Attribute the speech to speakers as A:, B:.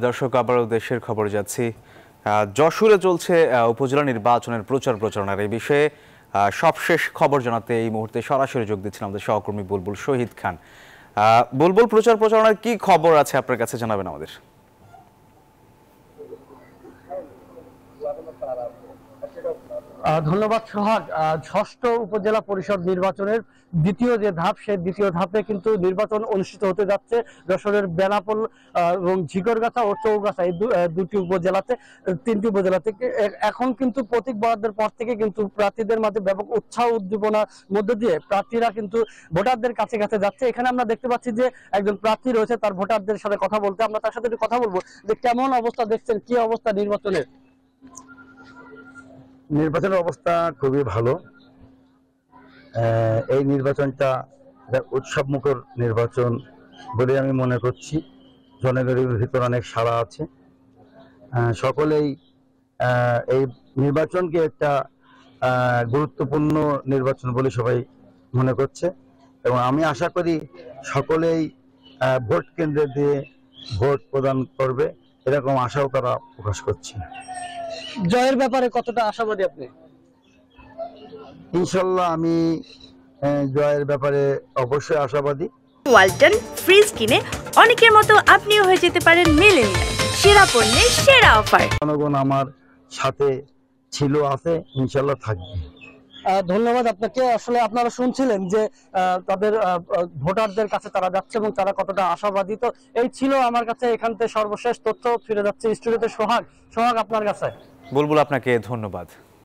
A: দর্শক, আবারও দেশের খবর যাচ্ছি। যশোরে চলছে উপজেলা নির্বাচনের প্রচারণার এই বিষয়ে সবশেষ খবর জানাতে এই মুহূর্তে সরাসরি যোগ দিচ্ছেন আমাদের সহকর্মী বুলবুল শহীদ খান। বুলবুল, প্রচারণার কি খবর আছে আপনার কাছে, জানাবেন আমাদের।
B: ধন্যবাদ সোহাগ। ষষ্ঠ উপজেলা পরিষদ নির্বাচনের দ্বিতীয় যে ধাপ, সেই দ্বিতীয় ধাপে কিন্তু নির্বাচন অনুষ্ঠিত হতে যাচ্ছে যশোরের বেনাপোল এবং ঝিকরগাছা ও চৌগাছা এই দুটি উপজেলাতে, তিনটি উপজেলা থেকে। এখন কিন্তু প্রতীক বরাদ্দের পর থেকে কিন্তু প্রার্থীদের মাঝে ব্যাপক উৎসাহ উদ্দীপনার মধ্য দিয়ে প্রার্থীরা কিন্তু ভোটারদের কাছে কাছে যাচ্ছে। এখানে আমরা দেখতে পাচ্ছি যে একজন প্রার্থী রয়েছে, তার ভোটারদের সাথে কথা বলতে। আমরা তার সাথে একটু কথা বলবো যে কেমন অবস্থা দেখছেন, কি অবস্থা নির্বাচনের।
C: নির্বাচনের অবস্থা খুবই ভালো। এই নির্বাচনটা উৎসবমুখর নির্বাচন বলে আমি মনে করছি। জনগণের ভিতর অনেক সাড়া আছে। সকলেই এই নির্বাচনকে একটা গুরুত্বপূর্ণ নির্বাচন বলে সবাই মনে করছে, এবং আমি আশা করি সকলেই ভোট কেন্দ্রে দিয়ে ভোট প্রদান করবে, এরকম আশাও তারা প্রকাশ করছে।
B: জয়ের ব্যাপারে কতটা আশাবাদী আপনি?
C: ইনশাল্লাহ আমি জয়ের ব্যাপারে অবশ্যই আশাবাদী।
D: ওয়ালটন ফ্রিজ কিনে অনেকের মতো আপনিও হয়ে যেতে পারেন মিলেনিয়াল সেরা পণ্যের সেরা অফার।
C: জনগণ আমার সাথে ছিল, আছে, ইনশাল্লাহ থাকবে।
B: ধন্যবাদ আপনাকে। আসলে আপনারা শুনছিলেন যে তাদের ভোটারদের কাছে তারা যাচ্ছে এবং তারা কতটা আশাবাদী। তো এই ছিল আমার কাছে এখান থেকে সর্বশেষ তথ্য। ফিরে যাচ্ছে স্টুডিওতে সোহাগ। আপনার কাছে।
A: বুলবুল, আপনাকে ধন্যবাদ।